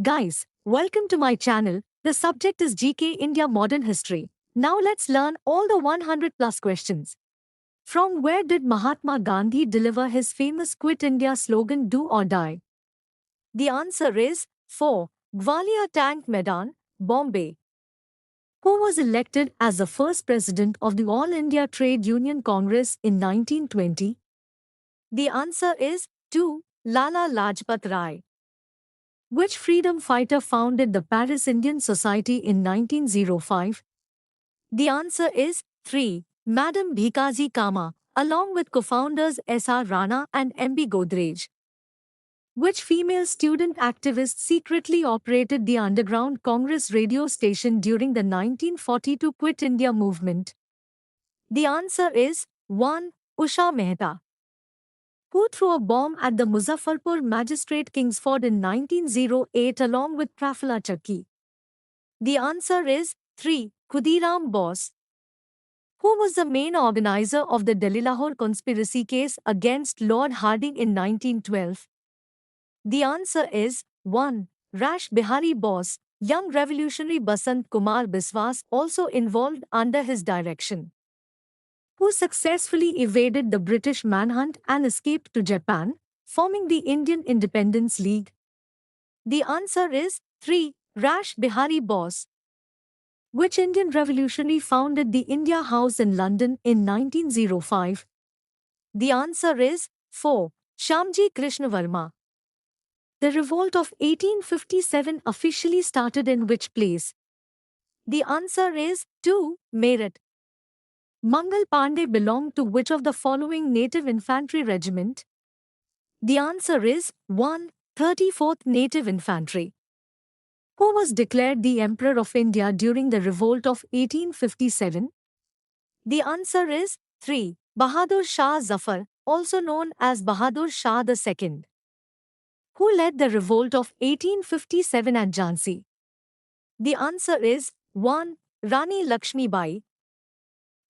Guys, welcome to my channel. The subject is GK India Modern History. Now let's learn all the 100 plus questions. From where did Mahatma Gandhi deliver his famous Quit India slogan Do or Die? The answer is 4. Gwalior Tank Maidan, Bombay. Who was elected as the first president of the All India Trade Union Congress in 1920? The answer is 2. Lala Lajpat Rai. Which freedom fighter founded the Paris Indian Society in 1905? The answer is 3. Madam Bhikaji Kama, along with co-founders S.R. Rana and M.B. Godrej. Which female student activist secretly operated the underground Congress radio station during the 1942 Quit India movement? The answer is 1. Usha Mehta. Who threw a bomb at the Muzaffarpur Magistrate Kingsford in 1908 along with Prafula Chakki? The answer is 3. Khudiram Bose. Who was the main organizer of the Delhi Lahore conspiracy case against Lord Hardinge in 1912? The answer is 1. Rash Bihari Bose. Young revolutionary Basant Kumar Biswas also involved under his direction. Who successfully evaded the British manhunt and escaped to Japan, forming the Indian Independence League? The answer is 3. Rash Bihari Bose. Which Indian revolutionary founded the India House in London in 1905? The answer is 4. Shyamji Krishna Varma. The revolt of 1857 officially started in which place? The answer is 2. Meerut. Mangal Pandey belonged to which of the following native infantry regiment? The answer is 1. 34th Native Infantry. Who was declared the Emperor of India during the revolt of 1857? The answer is 3. Bahadur Shah Zafar, also known as Bahadur Shah II. Who led the revolt of 1857 at Jhansi? The answer is 1. Rani Lakshmi Bai.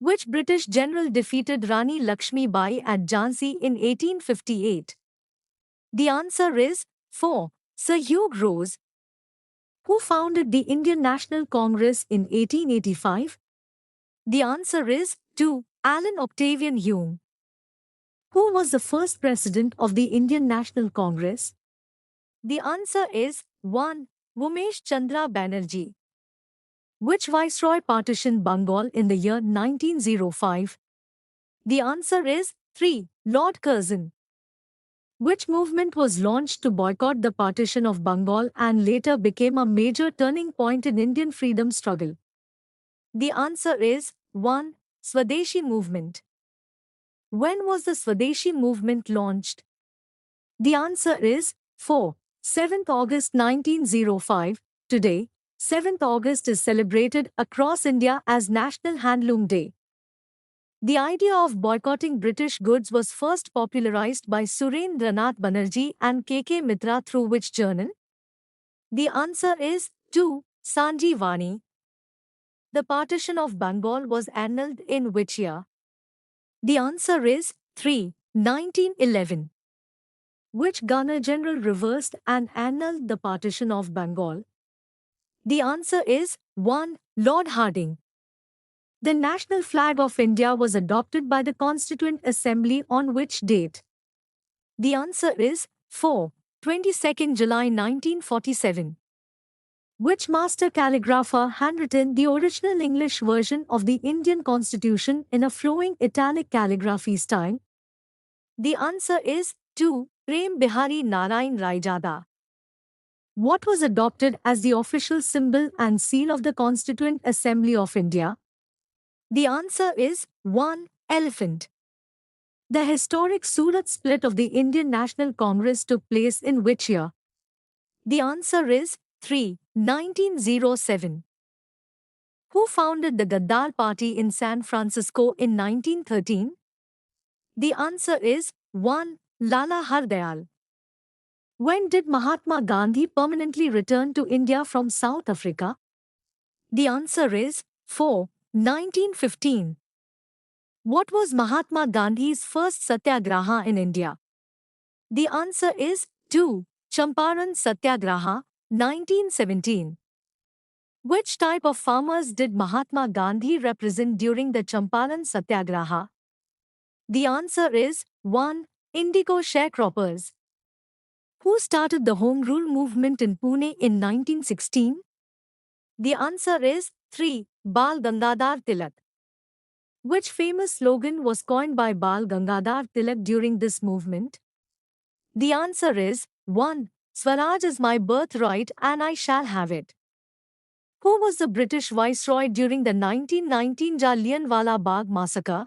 Which British general defeated Rani Lakshmi Bai at Jhansi in 1858? The answer is 4. Sir Hugh Rose. Who founded the Indian National Congress in 1885? The answer is 2. Alan Octavian Hume. Who was the first president of the Indian National Congress? The answer is 1. Umesh Chandra Banerjee. Which viceroy partitioned Bengal in the year 1905? The answer is 3. Lord Curzon. Which movement was launched to boycott the partition of Bengal and later became a major turning point in Indian freedom struggle? The answer is 1. Swadeshi movement. When was the Swadeshi movement launched? The answer is 4. 7th August 1905. Today, 7th August is celebrated across India as National Handloom Day. The idea of boycotting British goods was first popularized by Surendranath Banerjee and K.K. Mitra through which journal? The answer is 2. Sanjeevani. The partition of Bengal was annulled in which year? The answer is 3. 1911. Which Governor General reversed and annulled the partition of Bengal? The answer is 1. Lord Hardinge. The national flag of India was adopted by the Constituent Assembly on which date? The answer is 4. 22nd July 1947. Which master calligrapher handwritten the original English version of the Indian Constitution in a flowing italic calligraphy style? The answer is 2. Prem Bihari Narayan Raijada. What was adopted as the official symbol and seal of the Constituent Assembly of India? The answer is 1. Elephant. The historic Surat split of the Indian National Congress took place in which year? The answer is 3. 1907. Who founded the Gaddar Party in San Francisco in 1913? The answer is 1. Lala Hardayal. When did Mahatma Gandhi permanently return to India from South Africa? The answer is 4. 1915. What was Mahatma Gandhi's first satyagraha in India? The answer is 2. Champaran Satyagraha, 1917. Which type of farmers did Mahatma Gandhi represent during the Champaran Satyagraha? The answer is 1. Indigo sharecroppers. Who started the Home Rule movement in Pune in 1916? The answer is 3. Bal Gangadhar Tilak. Which famous slogan was coined by Bal Gangadhar Tilak during this movement? The answer is 1. Swaraj is my birthright and I shall have it. Who was the British viceroy during the 1919 Jallianwala Bagh massacre?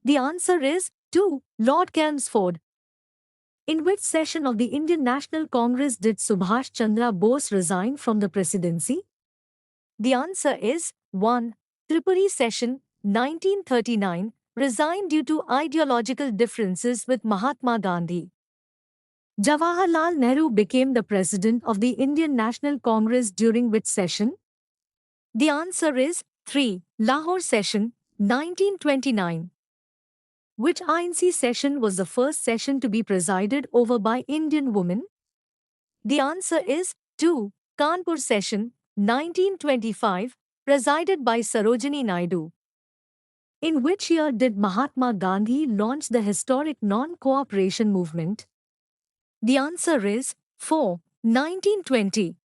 The answer is 2. Lord Chelmsford. In which session of the Indian National Congress did Subhash Chandra Bose resign from the presidency? The answer is 1. Tripuri session, 1939, resigned due to ideological differences with Mahatma Gandhi. Jawaharlal Nehru became the president of the Indian National Congress during which session? The answer is 3. Lahore session, 1929. Which INC session was the first session to be presided over by Indian women? The answer is 2. Kanpur session, 1925, presided by Sarojini Naidu. In which year did Mahatma Gandhi launch the historic non-cooperation movement? The answer is 4. 1920.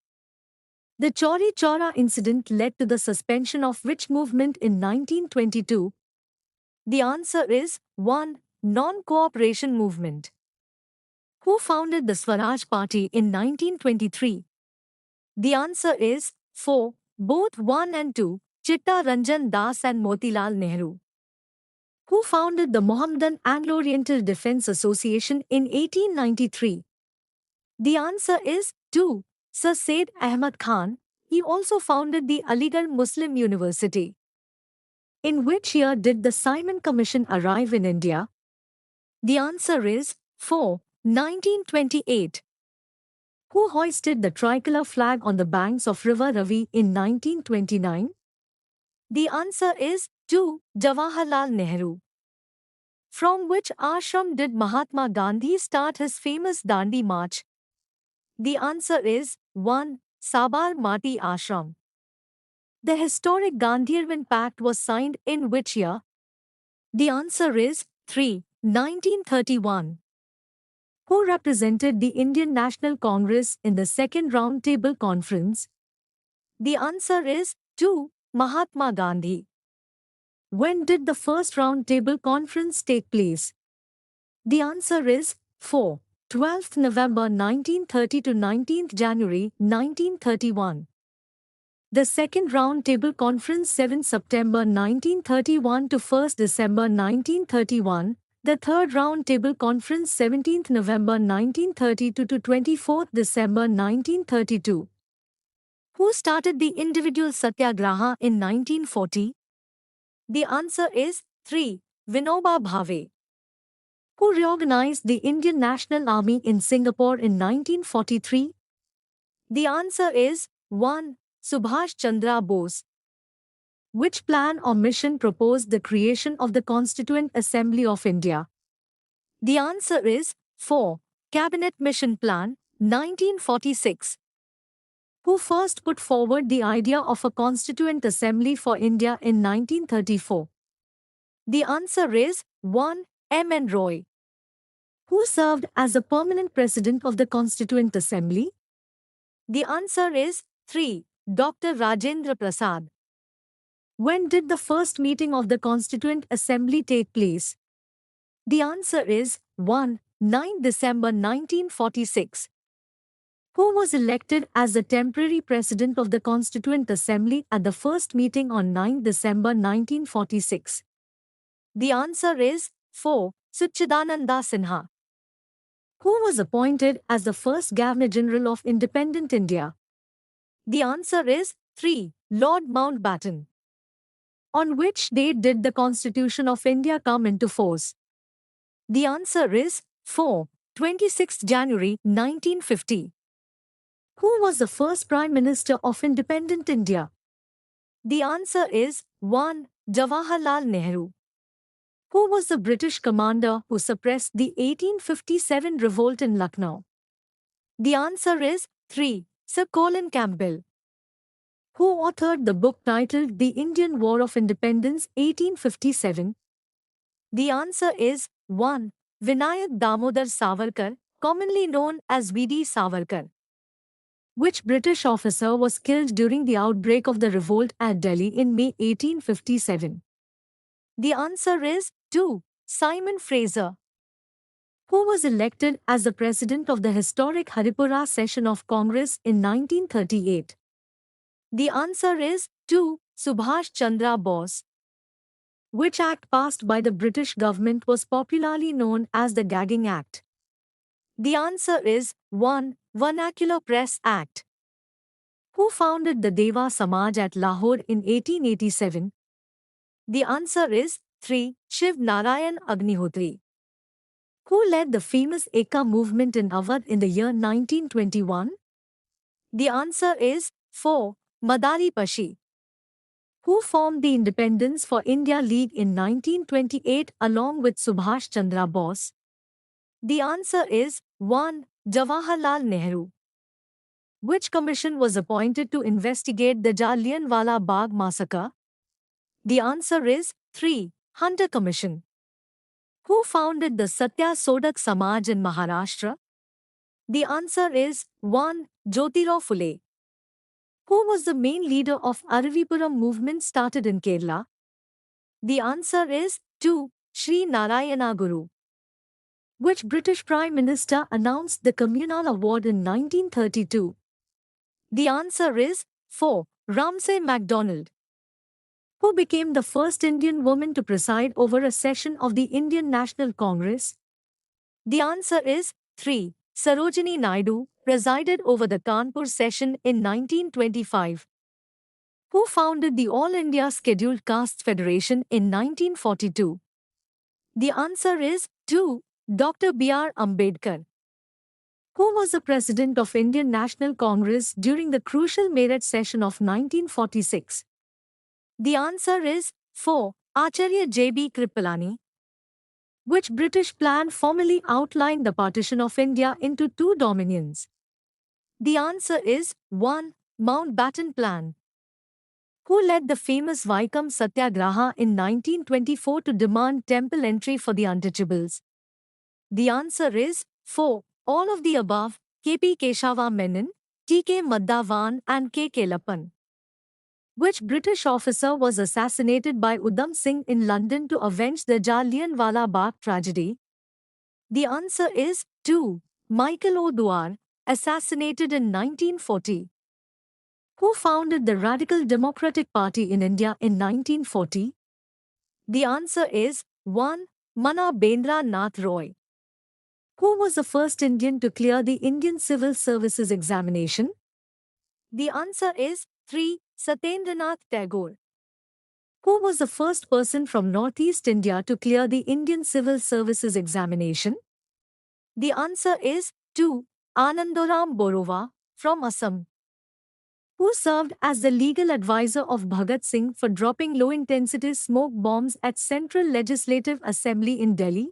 The Chauri Chaura incident led to the suspension of which movement in 1922? The answer is 1. Non-cooperation movement. Who founded the Swaraj Party in 1923? The answer is 4. Both 1 and 2, Chitta Ranjan Das and Motilal Nehru. Who founded the Mohammedan Anglo-Oriental Defence Association in 1893? The answer is 2. Sir Said Ahmad Khan. He also founded the Aligarh Muslim University. In which year did the Simon Commission arrive in India? The answer is 4. 1928. Who hoisted the tricolour flag on the banks of River Ravi in 1929? The answer is 2. Jawaharlal Nehru. From which ashram did Mahatma Gandhi start his famous Dandi March? The answer is 1. Sabarmati Ashram. The historic Gandhirvan Pact was signed in which year? The answer is 3. 1931. Who represented the Indian National Congress in the Second Round Table Conference? The answer is 2. Mahatma Gandhi. When did the first Round Table Conference take place? The answer is 4. 12th November 1930 to 19th January 1931. The second Round Table Conference 7 September 1931 to 1st December 1931, the third Round Table Conference 17th November 1932 to 24th December 1932. Who started the individual Satyagraha in 1940? The answer is 3. Vinoba Bhave. Who reorganized the Indian National Army in Singapore in 1943? The answer is 1. Subhash Chandra Bose. Which plan or mission proposed the creation of the Constituent Assembly of India? The answer is 4. Cabinet Mission Plan, 1946. Who first put forward the idea of a Constituent Assembly for India in 1934? The answer is 1. M. N. Roy. Who served as the permanent president of the Constituent Assembly? The answer is 3. Dr. Rajendra Prasad. When did the first meeting of the Constituent Assembly take place? The answer is 1. 9 December 1946. Who was elected as the temporary president of the Constituent Assembly at the first meeting on 9 December 1946? The answer is 4. Succhidananda Sinha. Who was appointed as the first Governor General of Independent India? The answer is 3. Lord Mountbatten. On which date did the Constitution of India come into force? The answer is 4. 26 January 1950. Who was the first Prime Minister of Independent India? The answer is 1. Jawaharlal Nehru. Who was the British commander who suppressed the 1857 revolt in Lucknow? The answer is 3. Sir Colin Campbell. Who authored the book titled The Indian War of Independence 1857? The answer is 1. Vinayak Damodar Savarkar, commonly known as V.D. Savarkar. Which British officer was killed during the outbreak of the revolt at Delhi in May 1857? The answer is 2. Simon Fraser. Who was elected as the president of the historic Haripura session of Congress in 1938? The answer is 2. Subhash Chandra Bose. Which act passed by the British government was popularly known as the Gagging Act? The answer is 1. Vernacular Press Act. Who founded the Deva Samaj at Lahore in 1887? The answer is 3. Shiv Narayan Agnihotri. Who led the famous Ekka movement in Awadh in the year 1921? The answer is 4. Madari Pashi. Who formed the Independence for India League in 1928 along with Subhash Chandra Bose? The answer is 1. Jawaharlal Nehru. Which commission was appointed to investigate the Jallianwala Bagh massacre? The answer is 3. Hunter Commission. Who founded the Satya Sodak Samaj in Maharashtra? The answer is 1. Jyotirao Phule. Who was the main leader of Aravipuram movement started in Kerala? The answer is 2. Sri Narayana Guru. Which British Prime Minister announced the Communal Award in 1932? The answer is 4. Ramsay MacDonald. Who became the first Indian woman to preside over a session of the Indian National Congress? The answer is 3. Sarojini Naidu presided over the Kanpur session in 1925. Who founded the All India Scheduled Castes Federation in 1942? The answer is 2. Dr. B.R. Ambedkar. Who was the president of Indian National Congress during the crucial Meerut session of 1946? The answer is 4. Acharya J.B. Kripalani. Which British plan formally outlined the partition of India into two dominions? The answer is 1. Mountbatten Plan. Who led the famous Vaikam Satyagraha in 1924 to demand temple entry for the untouchables? The answer is 4. All of the above, K.P. Keshava Menon, T.K. Madhavan and K. Kelappan. Which British officer was assassinated by Udham Singh in London to avenge the Jallianwala Bagh tragedy? The answer is 2. Michael O'Dwyer, assassinated in 1940. Who founded the Radical Democratic Party in India in 1940? The answer is 1. Manna Bendra Nath Roy. Who was the first Indian to clear the Indian Civil Services examination? The answer is 3. Satyendranath Tagore. Who was the first person from Northeast India to clear the Indian Civil Services examination? The answer is 2. Anandoram Borova, from Assam. Who served as the legal advisor of Bhagat Singh for dropping low-intensity smoke bombs at Central Legislative Assembly in Delhi?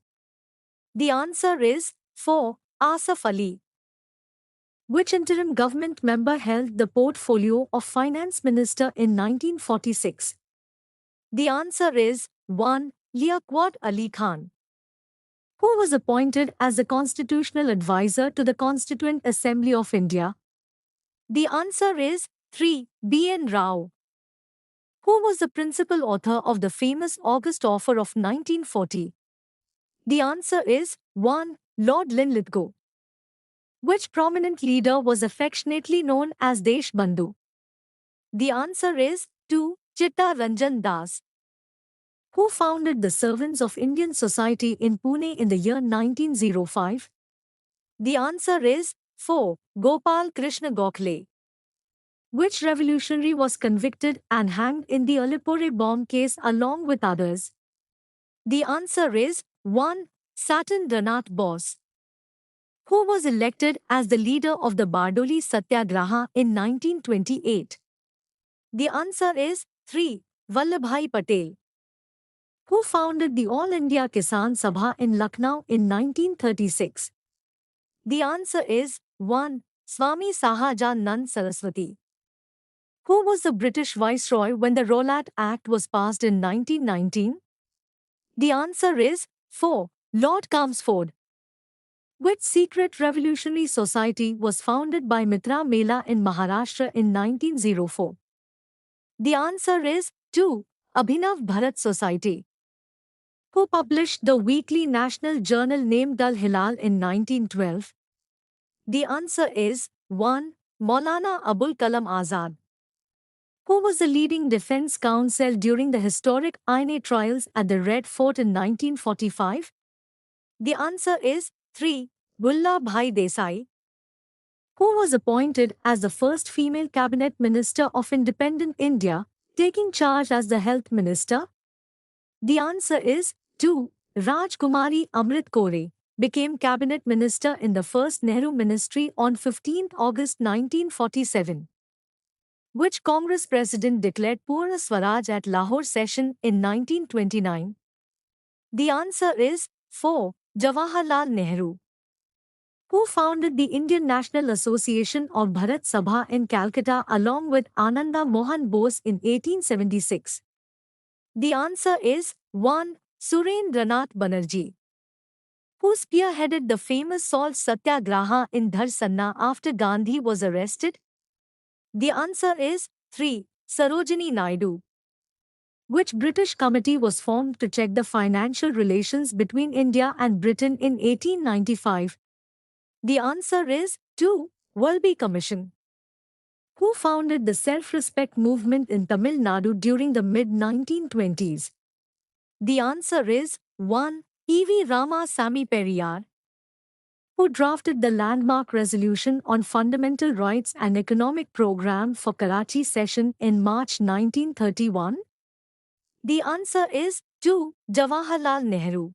The answer is 4. Asaf Ali. Which interim government member held the portfolio of Finance Minister in 1946? The answer is 1. Liaquat Ali Khan. Who was appointed as the constitutional advisor to the Constituent Assembly of India? The answer is 3. B.N. Rao. Who was the principal author of the famous August Offer of 1940? The answer is 1. Lord Linlithgow. Which prominent leader was affectionately known as Deshbandhu? The answer is 2. Chitta Ranjan Das. Who founded the Servants of Indian Society in Pune in the year 1905? The answer is 4. Gopal Krishna Gokhale. Which revolutionary was convicted and hanged in the Alipore bomb case along with others? The answer is 1. Satyendranath Bose. Who was elected as the leader of the Bardoli Satyagraha in 1928? The answer is 3. Vallabhbhai Patel. Who founded the All India Kisan Sabha in Lucknow in 1936? The answer is 1. Swami Sahajanand Saraswati. Who was the British Viceroy when the Rowlatt Act was passed in 1919? The answer is 4. Lord Chelmsford. Which secret revolutionary society was founded by Mitra Mela in Maharashtra in 1904? The answer is 2. Abhinav Bharat Society. Who published the weekly national journal named Al Hilal in 1912? The answer is 1. Maulana Abul Kalam Azad. Who was the leading defense counsel during the historic Aine trials at the Red Fort in 1945? The answer is 3. Bulla Bhai Desai. Who was appointed as the first female cabinet minister of independent India, taking charge as the health minister? The answer is 2. Rajkumari Amrit Kore became cabinet minister in the first Nehru ministry on 15 August 1947. Which Congress president declared Purna Swaraj at Lahore session in 1929? The answer is 4. Jawaharlal Nehru. Who founded the Indian National Association of Bharat Sabha in Calcutta along with Ananda Mohan Bose in 1876? The answer is 1. Surendranath Banerjee. Who spearheaded the famous salt satyagraha in Dharsanna after Gandhi was arrested? The answer is 3. Sarojini Naidu. Which British committee was formed to check the financial relations between India and Britain in 1895? The answer is 2. Welby Commission. Who founded the self-respect movement in Tamil Nadu during the mid-1920s? The answer is 1. E.V. Rama Sami Periyar. Who drafted the landmark resolution on fundamental rights and economic program for Karachi session in March 1931? The answer is 2. Jawaharlal Nehru.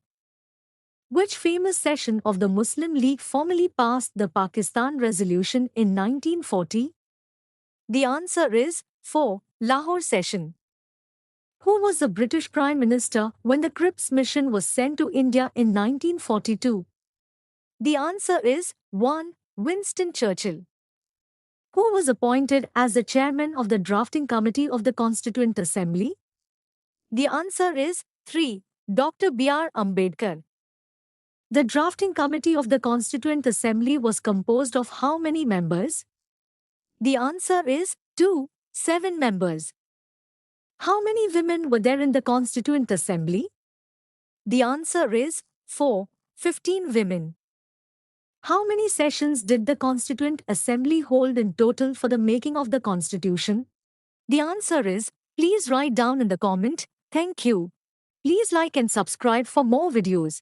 Which famous session of the Muslim League formally passed the Pakistan Resolution in 1940? The answer is 4. Lahore session. Who was the British Prime Minister when the Cripps mission was sent to India in 1942? The answer is 1. Winston Churchill. Who was appointed as the chairman of the drafting committee of the Constituent Assembly? The answer is 3. Dr. B.R. Ambedkar. The drafting committee of the Constituent Assembly was composed of how many members? The answer is 2. 7 members. How many women were there in the Constituent Assembly? The answer is 4. 15 women. How many sessions did the Constituent Assembly hold in total for the making of the Constitution? The answer is, please write down in the comment. Thank you. Please like and subscribe for more videos.